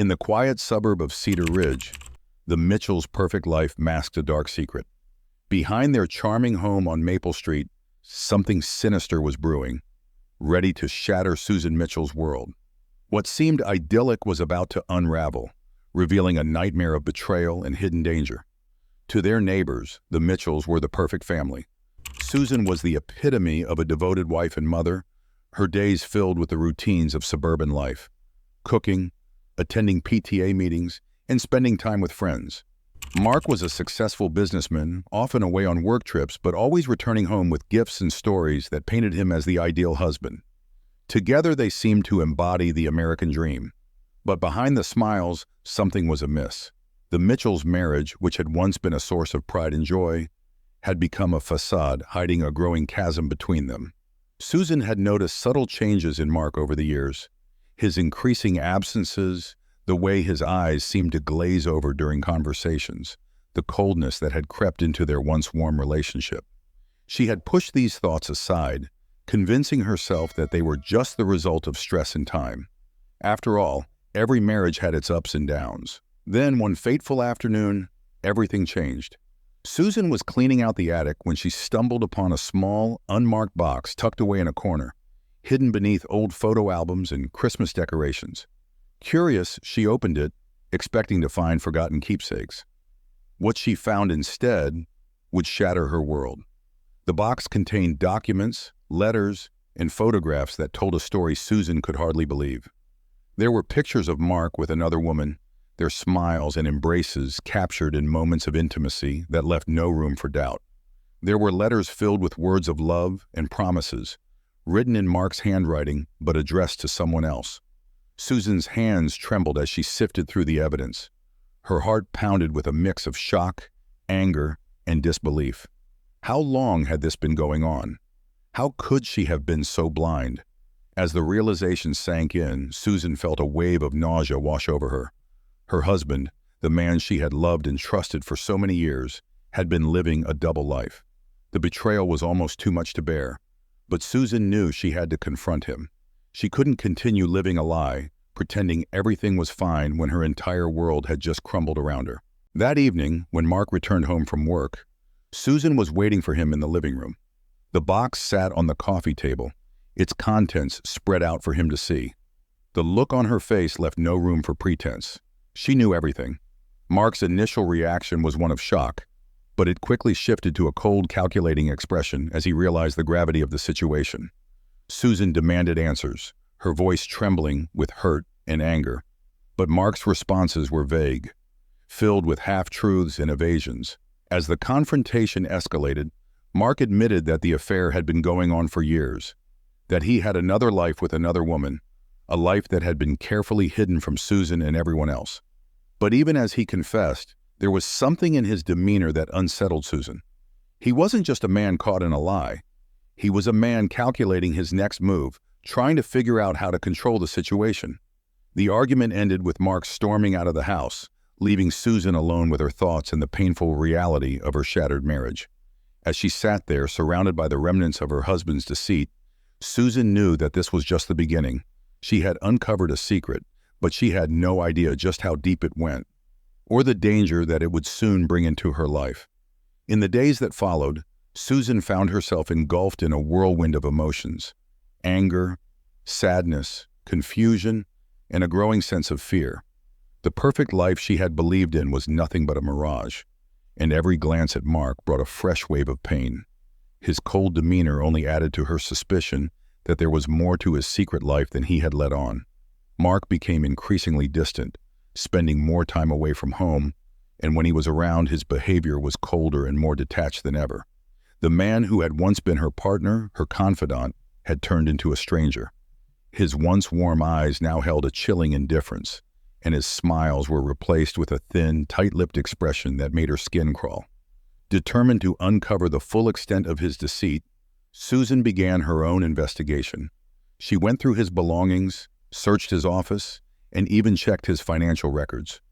In the quiet suburb of Cedar Ridge, the Mitchells' perfect life masked a dark secret. Behind their charming home on Maple Street, something sinister was brewing, ready to shatter Susan Mitchell's world. What seemed idyllic was about to unravel, revealing a nightmare of betrayal and hidden danger. To their neighbors, the Mitchells were the perfect family. Susan was the epitome of a devoted wife and mother, her days filled with the routines of suburban life: cooking, attending PTA meetings, and spending time with friends. Mark was a successful businessman, often away on work trips, but always returning home with gifts and stories that painted him as the ideal husband. Together they seemed to embody the American dream. But behind the smiles, something was amiss. The Mitchells' marriage, which had once been a source of pride and joy, had become a facade hiding a growing chasm between them. Susan had noticed subtle changes in Mark over the years. His increasing absences, the way his eyes seemed to glaze over during conversations, the coldness that had crept into their once warm relationship. She had pushed these thoughts aside, convincing herself that they were just the result of stress and time. After all, every marriage had its ups and downs. Then, one fateful afternoon, everything changed. Susan was cleaning out the attic when she stumbled upon a small, unmarked box tucked away in a corner, hidden beneath old photo albums and Christmas decorations. Curious, she opened it, expecting to find forgotten keepsakes. What she found instead would shatter her world. The box contained documents, letters, and photographs that told a story Susan could hardly believe. There were pictures of Mark with another woman, their smiles and embraces captured in moments of intimacy that left no room for doubt. There were letters filled with words of love and promises, written in Mark's handwriting but addressed to someone else. Susan's hands trembled as she sifted through the evidence. Her heart pounded with a mix of shock, anger, and disbelief. How long had this been going on? How could she have been so blind? As the realization sank in, Susan felt a wave of nausea wash over her. Her husband, the man she had loved and trusted for so many years, had been living a double life. The betrayal was almost too much to bear, but Susan knew she had to confront him. She couldn't continue living a lie, pretending everything was fine when her entire world had just crumbled around her. That evening, when Mark returned home from work, Susan was waiting for him in the living room. The box sat on the coffee table, its contents spread out for him to see. The look on her face left no room for pretense. She knew everything. Mark's initial reaction was one of shock, but it quickly shifted to a cold, calculating expression as he realized the gravity of the situation. Susan demanded answers, her voice trembling with hurt and anger. But Mark's responses were vague, filled with half-truths and evasions. As the confrontation escalated, Mark admitted that the affair had been going on for years, that he had another life with another woman, a life that had been carefully hidden from Susan and everyone else. But even as he confessed, there was something in his demeanor that unsettled Susan. He wasn't just a man caught in a lie. He was a man calculating his next move, trying to figure out how to control the situation. The argument ended with Mark storming out of the house, leaving Susan alone with her thoughts and the painful reality of her shattered marriage. As she sat there, surrounded by the remnants of her husband's deceit, Susan knew that this was just the beginning. She had uncovered a secret, but she had no idea just how deep it went, or the danger that it would soon bring into her life. In the days that followed, Susan found herself engulfed in a whirlwind of emotions: anger, sadness, confusion, and a growing sense of fear. The perfect life she had believed in was nothing but a mirage, and every glance at Mark brought a fresh wave of pain. His cold demeanor only added to her suspicion that there was more to his secret life than he had let on. Mark became increasingly distant, spending more time away from home, and when he was around, his behavior was colder and more detached than ever. The man who had once been her partner, her confidant, had turned into a stranger. His once warm eyes now held a chilling indifference, and his smiles were replaced with a thin, tight-lipped expression that made her skin crawl. Determined to uncover the full extent of his deceit, Susan began her own investigation. She went through his belongings, searched his office, and even checked his financial records.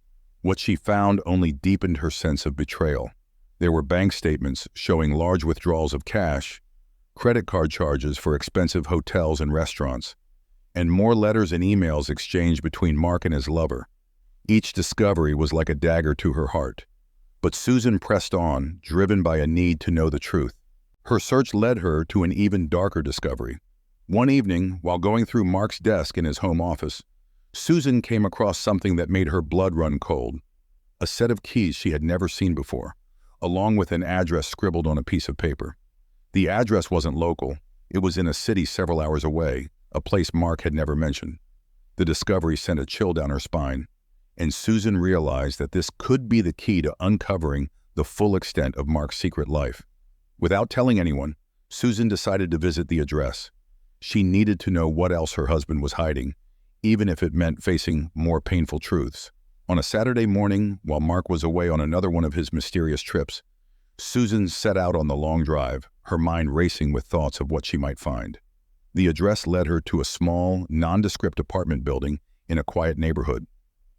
What she found only deepened her sense of betrayal. There were bank statements showing large withdrawals of cash, credit card charges for expensive hotels and restaurants, and more letters and emails exchanged between Mark and his lover. Each discovery was like a dagger to her heart. But Susan pressed on, driven by a need to know the truth. Her search led her to an even darker discovery. One evening, while going through Mark's desk in his home office, Susan came across something that made her blood run cold. A set of keys she had never seen before, along with an address scribbled on a piece of paper. The address wasn't local. It was in a city several hours away, a place Mark had never mentioned. The discovery sent a chill down her spine, and Susan realized that this could be the key to uncovering the full extent of Mark's secret life. Without telling anyone, Susan decided to visit the address. She needed to know what else her husband was hiding, even if it meant facing more painful truths. On a Saturday morning, while Mark was away on another one of his mysterious trips, Susan set out on the long drive, her mind racing with thoughts of what she might find. The address led her to a small, nondescript apartment building in a quiet neighborhood.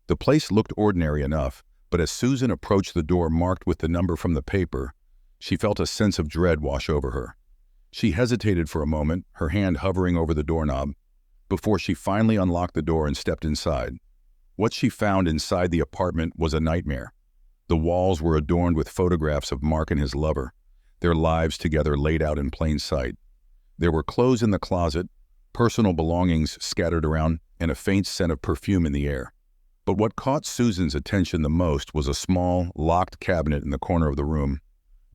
The place looked ordinary enough, but as Susan approached the door marked with the number from the paper, she felt a sense of dread wash over her. She hesitated for a moment, her hand hovering over the doorknob, before she finally unlocked the door and stepped inside. What she found inside the apartment was a nightmare. The walls were adorned with photographs of Mark and his lover, their lives together laid out in plain sight. There were clothes in the closet, personal belongings scattered around, and a faint scent of perfume in the air. But what caught Susan's attention the most was a small, locked cabinet in the corner of the room.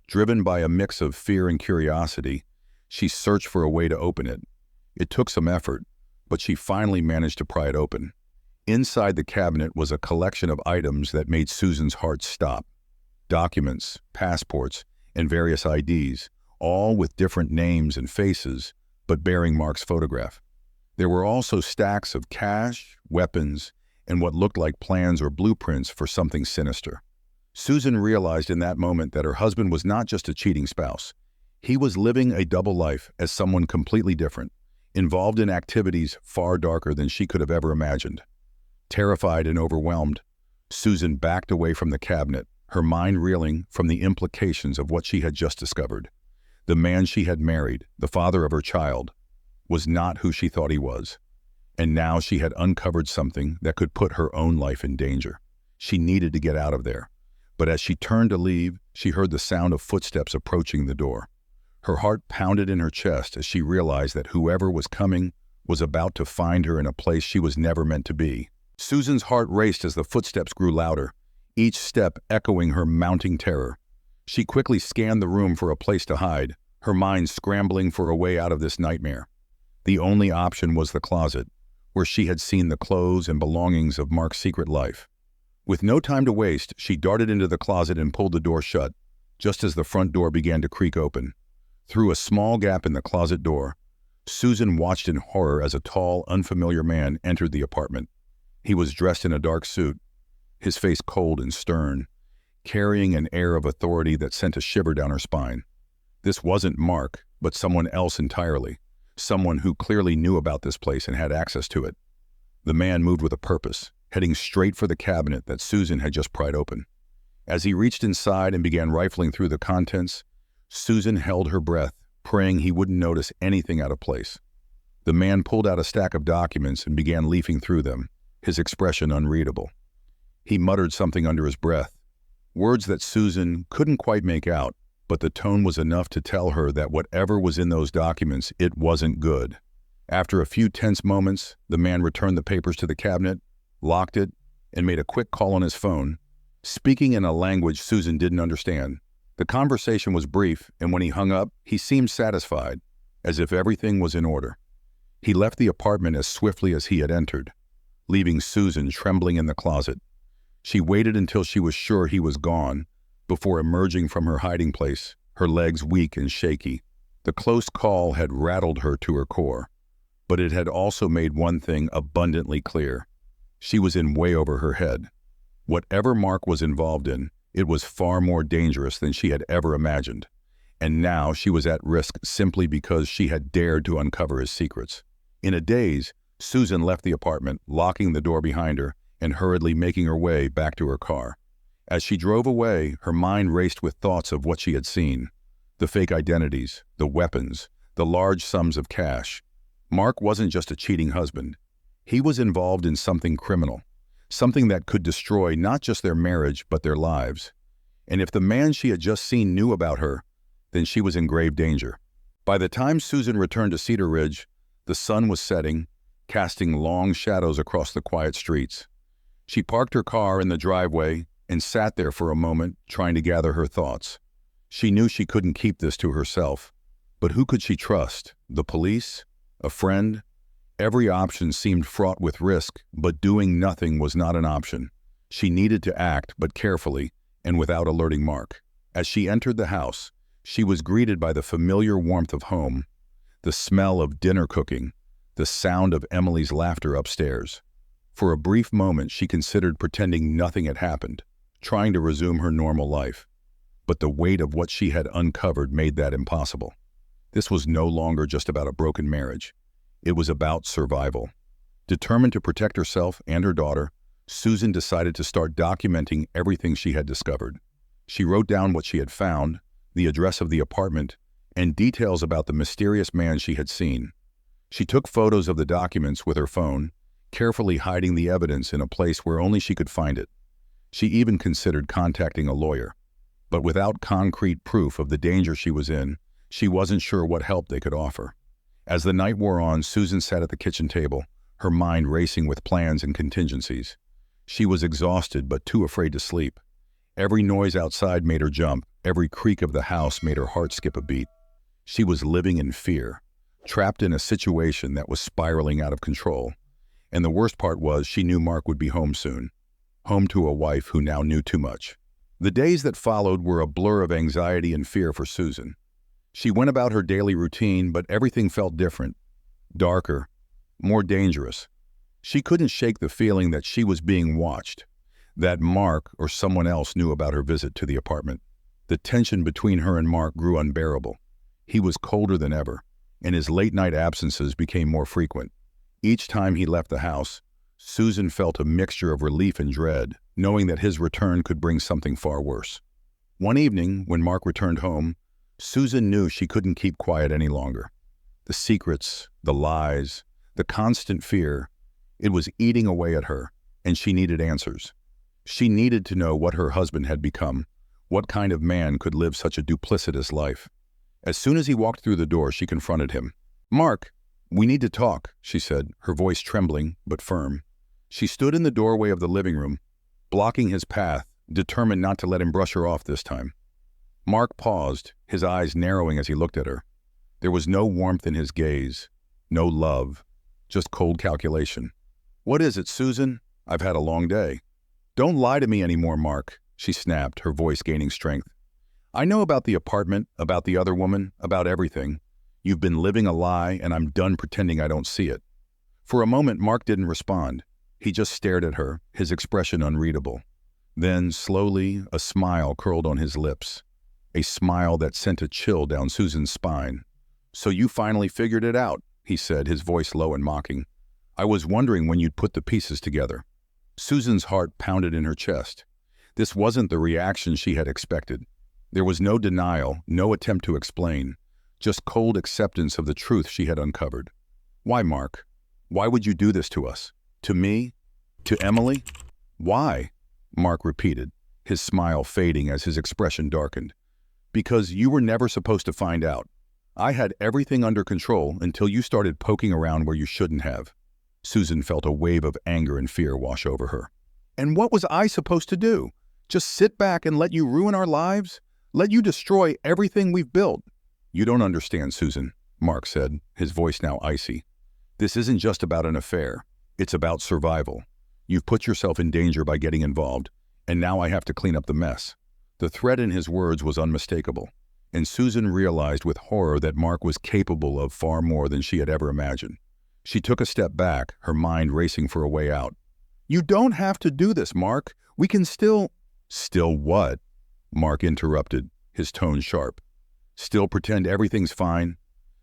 Driven by a mix of fear and curiosity, she searched for a way to open it. It took some effort, but she finally managed to pry it open. Inside the cabinet was a collection of items that made Susan's heart stop. Documents, passports, and various IDs, all with different names and faces, but bearing Mark's photograph. There were also stacks of cash, weapons, and what looked like plans or blueprints for something sinister. Susan realized in that moment that her husband was not just a cheating spouse. He was living a double life as someone completely different, involved in activities far darker than she could have ever imagined. Terrified and overwhelmed, Susan backed away from the cabinet, her mind reeling from the implications of what she had just discovered. The man she had married, the father of her child, was not who she thought he was. And now she had uncovered something that could put her own life in danger. She needed to get out of there. But as she turned to leave, she heard the sound of footsteps approaching the door. Her heart pounded in her chest as she realized that whoever was coming was about to find her in a place she was never meant to be. Susan's heart raced as the footsteps grew louder, each step echoing her mounting terror. She quickly scanned the room for a place to hide, her mind scrambling for a way out of this nightmare. The only option was the closet, where she had seen the clothes and belongings of Mark's secret life. With no time to waste, she darted into the closet and pulled the door shut, just as the front door began to creak open. Through a small gap in the closet door, Susan watched in horror as a tall, unfamiliar man entered the apartment. He was dressed in a dark suit, his face cold and stern, carrying an air of authority that sent a shiver down her spine. This wasn't Mark, but someone else entirely. Someone who clearly knew about this place and had access to it. The man moved with a purpose, heading straight for the cabinet that Susan had just pried open. As he reached inside and began rifling through the contents, Susan held her breath, praying he wouldn't notice anything out of place. The man pulled out a stack of documents and began leafing through them, his expression unreadable. He muttered something under his breath, words that Susan couldn't quite make out, but the tone was enough to tell her that whatever was in those documents, it wasn't good. After a few tense moments, the man returned the papers to the cabinet, locked it, and made a quick call on his phone, speaking in a language Susan didn't understand. The conversation was brief, and when he hung up, he seemed satisfied, as if everything was in order. He left the apartment as swiftly as he had entered, leaving Susan trembling in the closet. She waited until she was sure he was gone, before emerging from her hiding place, her legs weak and shaky. The close call had rattled her to her core, but it had also made one thing abundantly clear. She was in way over her head. Whatever Mark was involved in, it was far more dangerous than she had ever imagined, and now she was at risk simply because she had dared to uncover his secrets. In a daze, Susan left the apartment, locking the door behind her and hurriedly making her way back to her car. As she drove away, her mind raced with thoughts of what she had seen. The fake identities, the weapons, the large sums of cash. Mark wasn't just a cheating husband. He was involved in something criminal, something that could destroy not just their marriage but their lives. And if the man she had just seen knew about her, then she was in grave danger. By the time Susan returned to Cedar Ridge, the sun was setting, casting long shadows across the quiet streets. She parked her car in the driveway and sat there for a moment, trying to gather her thoughts. She knew she couldn't keep this to herself. But who could she trust? The police? A friend? Every option seemed fraught with risk, but doing nothing was not an option. She needed to act, but carefully, and without alerting Mark. As she entered the house, she was greeted by the familiar warmth of home, the smell of dinner cooking, the sound of Emily's laughter upstairs. For a brief moment, she considered pretending nothing had happened, trying to resume her normal life. But the weight of what she had uncovered made that impossible. This was no longer just about a broken marriage. It was about survival. Determined to protect herself and her daughter, Susan decided to start documenting everything she had discovered. She wrote down what she had found, the address of the apartment, and details about the mysterious man she had seen. She took photos of the documents with her phone, carefully hiding the evidence in a place where only she could find it. She even considered contacting a lawyer. But without concrete proof of the danger she was in, she wasn't sure what help they could offer. As the night wore on, Susan sat at the kitchen table, her mind racing with plans and contingencies. She was exhausted but too afraid to sleep. Every noise outside made her jump. Every creak of the house made her heart skip a beat. She was living in fear, trapped in a situation that was spiraling out of control. And the worst part was she knew Mark would be home soon, home to a wife who now knew too much. The days that followed were a blur of anxiety and fear for Susan. She went about her daily routine, but everything felt different, darker, more dangerous. She couldn't shake the feeling that she was being watched, that Mark or someone else knew about her visit to the apartment. The tension between her and Mark grew unbearable. He was colder than ever, and his late-night absences became more frequent. Each time he left the house, Susan felt a mixture of relief and dread, knowing that his return could bring something far worse. One evening, when Mark returned home, Susan knew she couldn't keep quiet any longer. The secrets, the lies, the constant fear, it was eating away at her, and she needed answers. She needed to know what her husband had become, what kind of man could live such a duplicitous life. As soon as he walked through the door, she confronted him. "Mark, we need to talk," she said, her voice trembling but firm. She stood in the doorway of the living room, blocking his path, determined not to let him brush her off this time. Mark paused, his eyes narrowing as he looked at her. There was no warmth in his gaze, no love, just cold calculation. "What is it, Susan? I've had a long day." "Don't lie to me anymore, Mark," she snapped, her voice gaining strength. "I know about the apartment, about the other woman, about everything. You've been living a lie, and I'm done pretending I don't see it." For a moment, Mark didn't respond. He just stared at her, his expression unreadable. Then, slowly, a smile curled on his lips. A smile that sent a chill down Susan's spine. "So you finally figured it out," he said, his voice low and mocking. "I was wondering when you'd put the pieces together." Susan's heart pounded in her chest. This wasn't the reaction she had expected. There was no denial, no attempt to explain, just cold acceptance of the truth she had uncovered. "Why, Mark? Why would you do this to us? To me? To Emily? Why?" Mark repeated, his smile fading as his expression darkened. "Because you were never supposed to find out. I had everything under control until you started poking around where you shouldn't have." Susan felt a wave of anger and fear wash over her. "And what was I supposed to do? Just sit back and let you ruin our lives? Let you destroy everything we've built?" "You don't understand, Susan," Mark said, his voice now icy. "This isn't just about an affair. It's about survival. You've put yourself in danger by getting involved, and now I have to clean up the mess." The threat in his words was unmistakable, and Susan realized with horror that Mark was capable of far more than she had ever imagined. She took a step back, her mind racing for a way out. "You don't have to do this, Mark. We can still—" "Still what?" Mark interrupted, his tone sharp. "Still pretend everything's fine?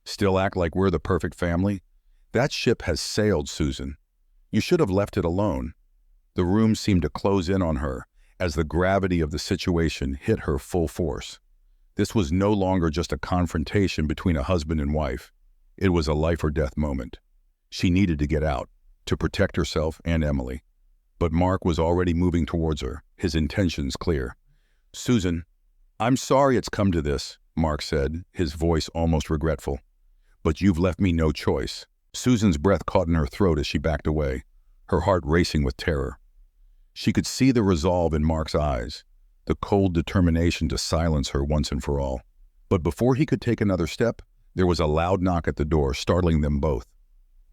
Still act like we're the perfect family? That ship has sailed, Susan. You should have left it alone." The room seemed to close in on her as the gravity of the situation hit her full force. This was no longer just a confrontation between a husband and wife. It was a life or death moment. She needed to get out, to protect herself and Emily. But Mark was already moving towards her, his intentions clear. "Susan, I'm sorry it's come to this," Mark said, his voice almost regretful. "But you've left me no choice." Susan's breath caught in her throat as she backed away, her heart racing with terror. She could see the resolve in Mark's eyes, the cold determination to silence her once and for all. But before he could take another step, there was a loud knock at the door, startling them both.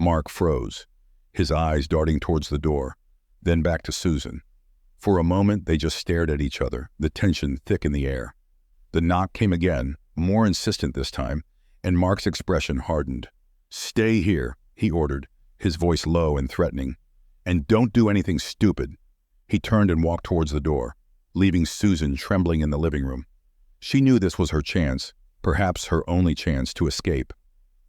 Mark froze, his eyes darting towards the door, then back to Susan. For a moment, they just stared at each other, the tension thick in the air. The knock came again, more insistent this time, and Mark's expression hardened. "Stay here," he ordered, his voice low and threatening. "And don't do anything stupid." He turned and walked towards the door, leaving Susan trembling in the living room. She knew this was her chance, perhaps her only chance to escape.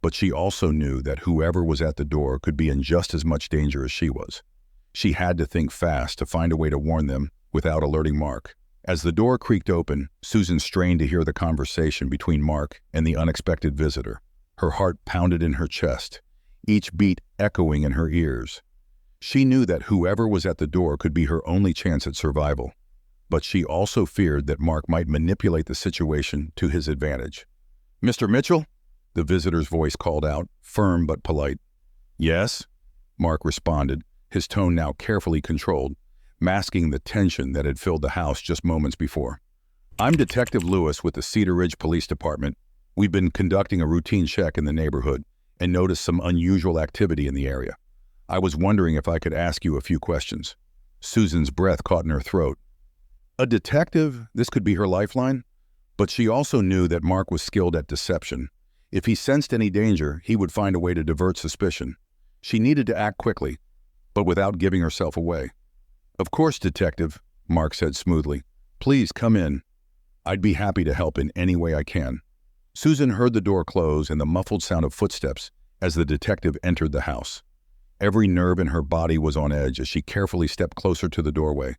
But she also knew that whoever was at the door could be in just as much danger as she was. She had to think fast to find a way to warn them without alerting Mark. As the door creaked open, Susan strained to hear the conversation between Mark and the unexpected visitor. Her heart pounded in her chest, each beat echoing in her ears. She knew that whoever was at the door could be her only chance at survival. But she also feared that Mark might manipulate the situation to his advantage. "Mr. Mitchell?" The visitor's voice called out, firm but polite. "Yes?" Mark responded, his tone now carefully controlled, masking the tension that had filled the house just moments before. "I'm Detective Lewis with the Cedar Ridge Police Department. We've been conducting a routine check in the neighborhood and noticed some unusual activity in the area. I was wondering if I could ask you a few questions." Susan's breath caught in her throat. A detective, this could be her lifeline? But she also knew that Mark was skilled at deception. If he sensed any danger, he would find a way to divert suspicion. She needed to act quickly, but without giving herself away. "Of course, Detective," Mark said smoothly. "Please come in. I'd be happy to help in any way I can." Susan heard the door close and the muffled sound of footsteps as the detective entered the house. Every nerve in her body was on edge as she carefully stepped closer to the doorway,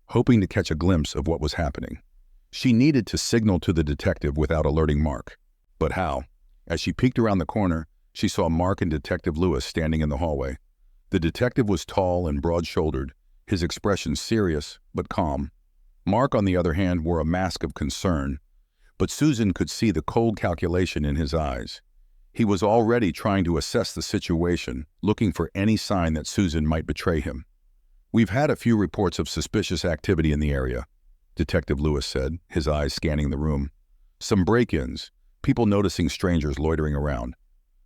hoping to catch a glimpse of what was happening. She needed to signal to the detective without alerting Mark. But how? As she peeked around the corner, she saw Mark and Detective Lewis standing in the hallway. The detective was tall and broad-shouldered, his expression serious but calm. Mark, on the other hand, wore a mask of concern, but Susan could see the cold calculation in his eyes. He was already trying to assess the situation, looking for any sign that Susan might betray him. "We've had a few reports of suspicious activity in the area," Detective Lewis said, his eyes scanning the room. "Some break-ins, people noticing strangers loitering around.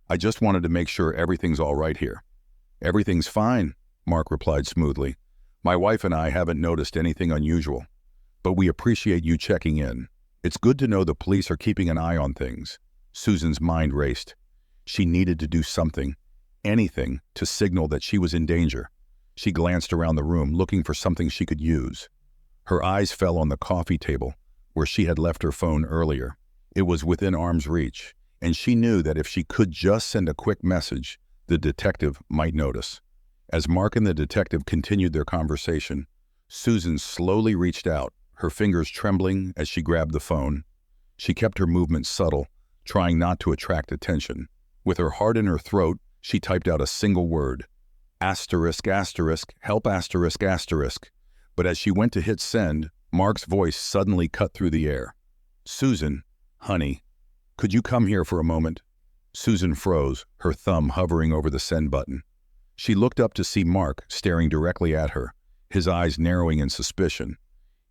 I just wanted to make sure everything's all right here." "Everything's fine," Mark replied smoothly. "My wife and I haven't noticed anything unusual. But we appreciate you checking in. It's good to know the police are keeping an eye on things." Susan's mind raced. She needed to do something, anything, to signal that she was in danger. She glanced around the room, looking for something she could use. Her eyes fell on the coffee table, where she had left her phone earlier. It was within arm's reach, and she knew that if she could just send a quick message, the detective might notice. As Mark and the detective continued their conversation, Susan slowly reached out, her fingers trembling as she grabbed the phone. She kept her movements subtle, trying not to attract attention. With her heart in her throat, she typed out a single word. Asterisk, asterisk, help asterisk, asterisk. But as she went to hit send, Mark's voice suddenly cut through the air. "Susan, honey, could you come here for a moment?" Susan froze, her thumb hovering over the send button. She looked up to see Mark staring directly at her, his eyes narrowing in suspicion.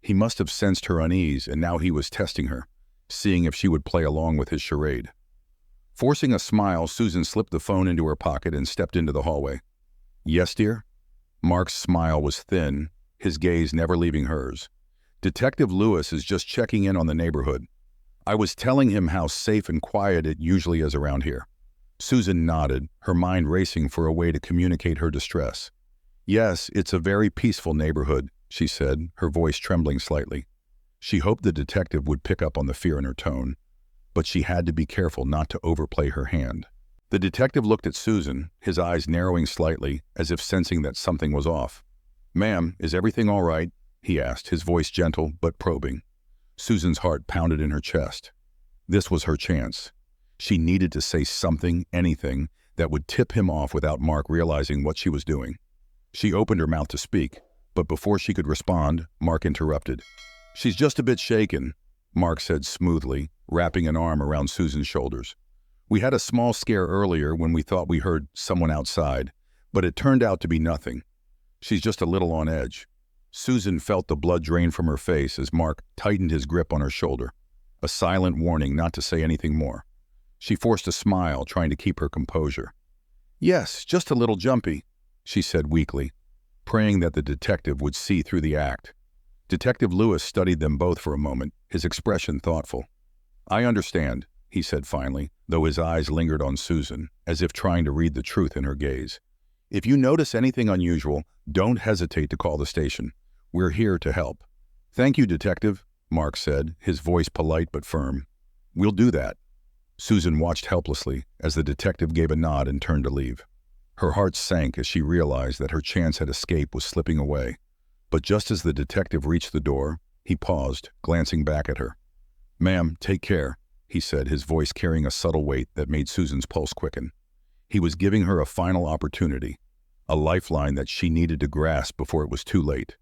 He must have sensed her unease, and now he was testing her, seeing if she would play along with his charade. Forcing a smile, Susan slipped the phone into her pocket and stepped into the hallway. "Yes, dear?" Mark's smile was thin, his gaze never leaving hers. "Detective Lewis is just checking in on the neighborhood. I was telling him how safe and quiet it usually is around here." Susan nodded, her mind racing for a way to communicate her distress. "Yes, it's a very peaceful neighborhood," she said, her voice trembling slightly. She hoped the detective would pick up on the fear in her tone, but she had to be careful not to overplay her hand. The detective looked at Susan, his eyes narrowing slightly, as if sensing that something was off. "Ma'am, is everything all right?" he asked, his voice gentle but probing. Susan's heart pounded in her chest. This was her chance. She needed to say something, anything, that would tip him off without Mark realizing what she was doing. She opened her mouth to speak, But before she could respond, Mark interrupted. "She's just a bit shaken," Mark said smoothly, wrapping an arm around Susan's shoulders. "We had a small scare earlier when we thought we heard someone outside, but it turned out to be nothing. She's just a little on edge." Susan felt the blood drain from her face as Mark tightened his grip on her shoulder, a silent warning not to say anything more. She forced a smile, trying to keep her composure. "Yes, just a little jumpy," she said weakly, praying that the detective would see through the act. Detective Lewis studied them both for a moment, his expression thoughtful. "I understand," he said finally, though his eyes lingered on Susan, as if trying to read the truth in her gaze. "If you notice anything unusual, don't hesitate to call the station. We're here to help." "Thank you, Detective," Mark said, his voice polite but firm. "We'll do that." Susan watched helplessly as the detective gave a nod and turned to leave. Her heart sank as she realized that her chance at escape was slipping away. But just as the detective reached the door, he paused, glancing back at her. "Ma'am, take care," he said, his voice carrying a subtle weight that made Susan's pulse quicken. He was giving her a final opportunity, a lifeline that she needed to grasp before it was too late.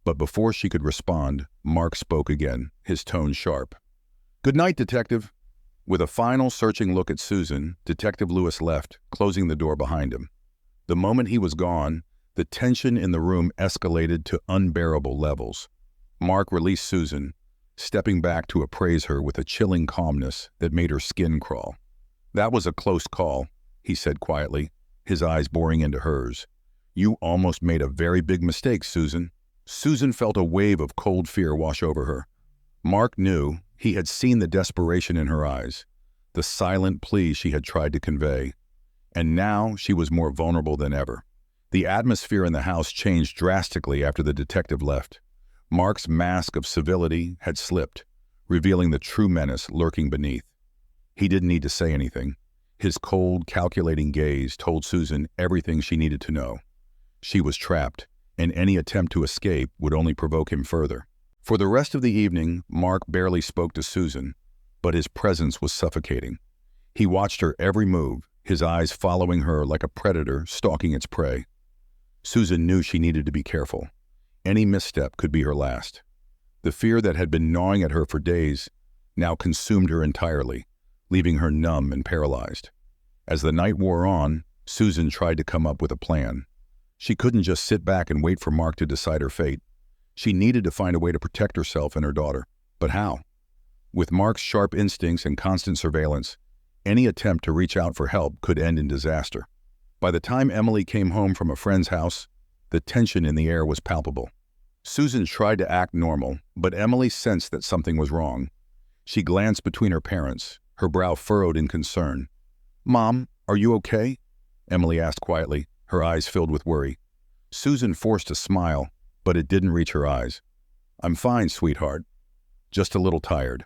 But before she could respond, Mark spoke again, his tone sharp. "Good night, Detective." With a final searching look at Susan, Detective Lewis left, closing the door behind him. The moment he was gone, the tension in the room escalated to unbearable levels. Mark released Susan, stepping back to appraise her with a chilling calmness that made her skin crawl. "That was a close call," he said quietly, his eyes boring into hers. "You almost made a very big mistake, Susan." Susan felt a wave of cold fear wash over her. Mark knew, he had seen the desperation in her eyes, the silent plea she had tried to convey. And now she was more vulnerable than ever. The atmosphere in the house changed drastically after the detective left. Mark's mask of civility had slipped, revealing the true menace lurking beneath. He didn't need to say anything. His cold, calculating gaze told Susan everything she needed to know. She was trapped, and any attempt to escape would only provoke him further. For the rest of the evening, Mark barely spoke to Susan, but his presence was suffocating. He watched her every move, his eyes following her like a predator stalking its prey. Susan knew she needed to be careful. Any misstep could be her last. The fear that had been gnawing at her for days now consumed her entirely, leaving her numb and paralyzed. As the night wore on, Susan tried to come up with a plan. She couldn't just sit back and wait for Mark to decide her fate. She needed to find a way to protect herself and her daughter. But how? With Mark's sharp instincts and constant surveillance, any attempt to reach out for help could end in disaster. By the time Emily came home from a friend's house, the tension in the air was palpable. Susan tried to act normal, but Emily sensed that something was wrong. She glanced between her parents, her brow furrowed in concern. "Mom, are you okay?" Emily asked quietly, her eyes filled with worry. Susan forced a smile, but it didn't reach her eyes. "I'm fine, sweetheart. Just a little tired."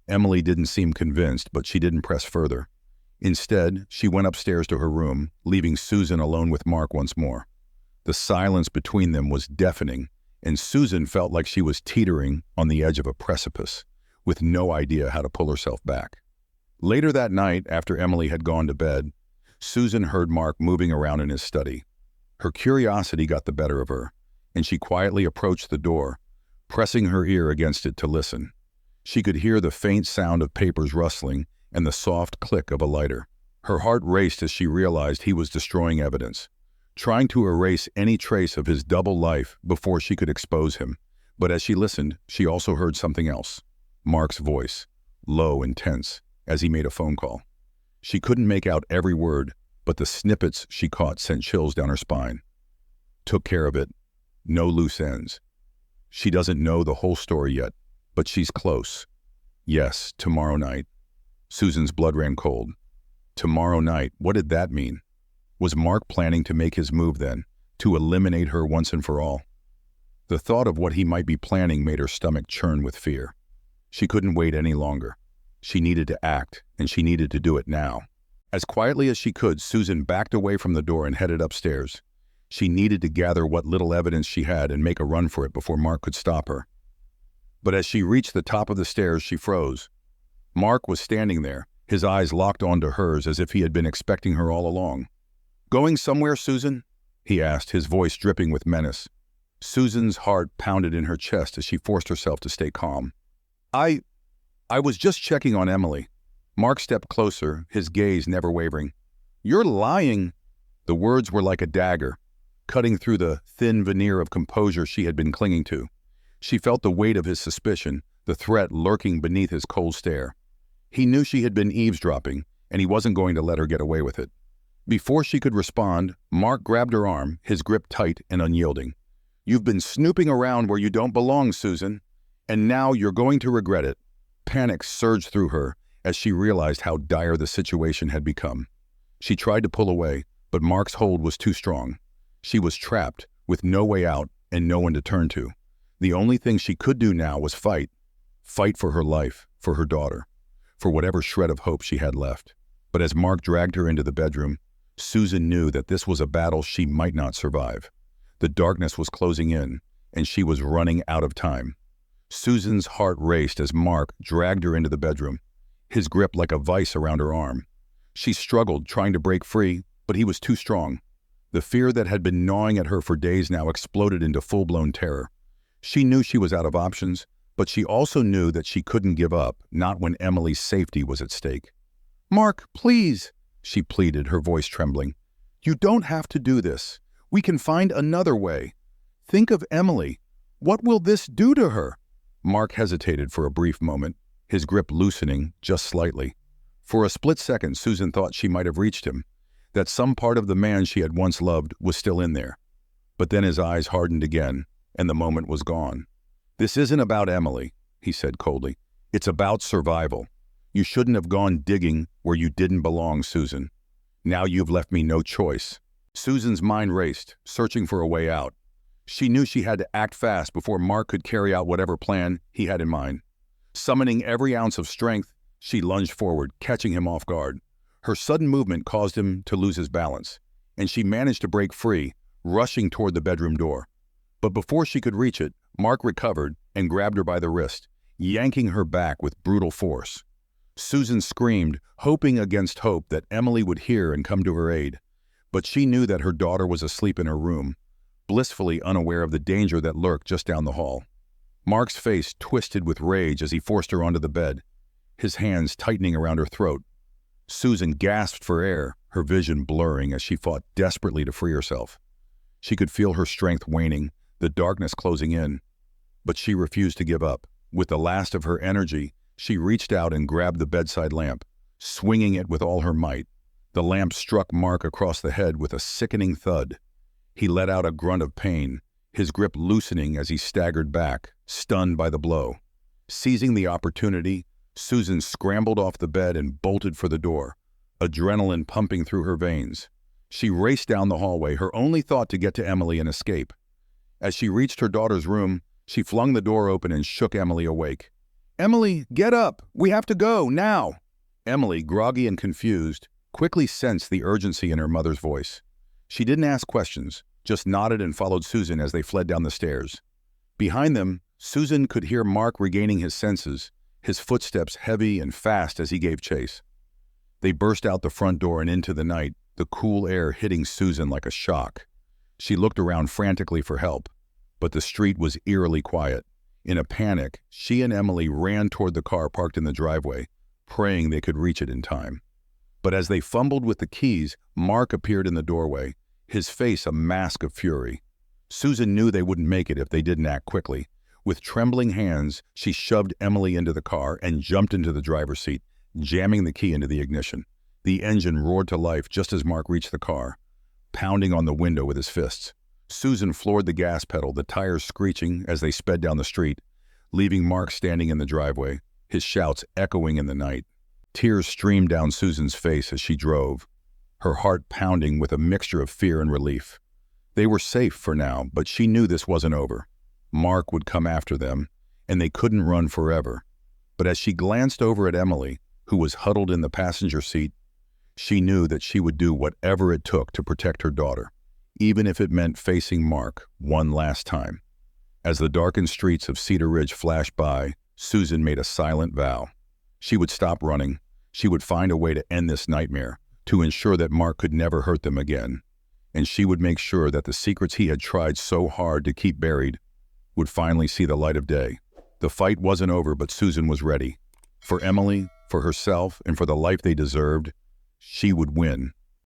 Emily didn't seem convinced, but she didn't press further. Instead, she went upstairs to her room, leaving Susan alone with Mark once more. The silence between them was deafening, and Susan felt like she was teetering on the edge of a precipice, with no idea how to pull herself back. Later that night, after Emily had gone to bed, Susan heard Mark moving around in his study. Her curiosity got the better of her, and she quietly approached the door, pressing her ear against it to listen. She could hear the faint sound of papers rustling and the soft click of a lighter. Her heart raced as she realized he was destroying evidence, trying to erase any trace of his double life before she could expose him. But as she listened, she also heard something else. Mark's voice, low and tense, as he made a phone call. She couldn't make out every word, but the snippets she caught sent chills down her spine. "Took care of it. No loose ends. She doesn't know the whole story yet, but she's close. Yes, tomorrow night." Susan's blood ran cold. Tomorrow night, what did that mean? Was Mark planning to make his move then, to eliminate her once and for all? The thought of what he might be planning made her stomach churn with fear. She couldn't wait any longer. She needed to act, and she needed to do it now. As quietly as she could, Susan backed away from the door and headed upstairs. She needed to gather what little evidence she had and make a run for it before Mark could stop her. But as she reached the top of the stairs, she froze. Mark was standing there, his eyes locked onto hers as if he had been expecting her all along. "Going somewhere, Susan?" he asked, his voice dripping with menace. Susan's heart pounded in her chest as she forced herself to stay calm. I was just checking on Emily. Mark stepped closer, his gaze never wavering. You're lying. The words were like a dagger, cutting through the thin veneer of composure she had been clinging to. She felt the weight of his suspicion, the threat lurking beneath his cold stare. He knew she had been eavesdropping, and he wasn't going to let her get away with it. Before she could respond, Mark grabbed her arm, his grip tight and unyielding. You've been snooping around where you don't belong, Susan, and now you're going to regret it. Panic surged through her as she realized how dire the situation had become. She tried to pull away, but Mark's hold was too strong. She was trapped, with no way out and no one to turn to. The only thing she could do now was fight. Fight for her life, for her daughter, for whatever shred of hope she had left. But as Mark dragged her into the bedroom, Susan knew that this was a battle she might not survive. The darkness was closing in, and she was running out of time. Susan's heart raced as Mark dragged her into the bedroom, his grip like a vice around her arm. She struggled, trying to break free, but he was too strong. The fear that had been gnawing at her for days now exploded into full-blown terror. She knew she was out of options, but she also knew that she couldn't give up, not when Emily's safety was at stake. "Mark, please," she pleaded, her voice trembling. "You don't have to do this. We can find another way. Think of Emily. What will this do to her?" Mark hesitated for a brief moment, his grip loosening just slightly. For a split second, Susan thought she might have reached him, that some part of the man she had once loved was still in there. But then his eyes hardened again, and the moment was gone. "This isn't about Emily," he said coldly. "It's about survival. You shouldn't have gone digging where you didn't belong, Susan. Now you've left me no choice." Susan's mind raced, searching for a way out. She knew she had to act fast before Mark could carry out whatever plan he had in mind. Summoning every ounce of strength, she lunged forward, catching him off guard. Her sudden movement caused him to lose his balance, and she managed to break free, rushing toward the bedroom door. But before she could reach it, Mark recovered and grabbed her by the wrist, yanking her back with brutal force. Susan screamed, hoping against hope that Emily would hear and come to her aid. But she knew that her daughter was asleep in her room, blissfully unaware of the danger that lurked just down the hall. Mark's face twisted with rage as he forced her onto the bed, his hands tightening around her throat. Susan gasped for air, her vision blurring as she fought desperately to free herself. She could feel her strength waning, the darkness closing in. But she refused to give up. With the last of her energy, she reached out and grabbed the bedside lamp, swinging it with all her might. The lamp struck Mark across the head with a sickening thud. He let out a grunt of pain, his grip loosening as he staggered back, stunned by the blow. Seizing the opportunity, Susan scrambled off the bed and bolted for the door, adrenaline pumping through her veins. She raced down the hallway, her only thought to get to Emily and escape. As she reached her daughter's room, she flung the door open and shook Emily awake. "Emily, get up! We have to go, now!" Emily, groggy and confused, quickly sensed the urgency in her mother's voice. She didn't ask questions, just nodded and followed Susan as they fled down the stairs. Behind them, Susan could hear Mark regaining his senses, his footsteps heavy and fast as he gave chase. They burst out the front door and into the night, the cool air hitting Susan like a shock. She looked around frantically for help, but the street was eerily quiet. In a panic, she and Emily ran toward the car parked in the driveway, praying they could reach it in time. But as they fumbled with the keys, Mark appeared in the doorway, his face a mask of fury. Susan knew they wouldn't make it if they didn't act quickly. With trembling hands, she shoved Emily into the car and jumped into the driver's seat, jamming the key into the ignition. The engine roared to life just as Mark reached the car, pounding on the window with his fists. Susan floored the gas pedal, the tires screeching as they sped down the street, leaving Mark standing in the driveway, his shouts echoing in the night. Tears streamed down Susan's face as she drove, her heart pounding with a mixture of fear and relief. They were safe for now, but she knew this wasn't over. Mark would come after them, and they couldn't run forever. But as she glanced over at Emily, who was huddled in the passenger seat, she knew that she would do whatever it took to protect her daughter, even if it meant facing Mark one last time. As the darkened streets of Cedar Ridge flashed by, Susan made a silent vow. She would stop running. She would find a way to end this nightmare, to ensure that Mark could never hurt them again. and she would make sure that the secrets he had tried so hard to keep buried would finally see the light of day. The fight wasn't over, but Susan was ready. For Emily, for herself, and for the life they deserved, she would win.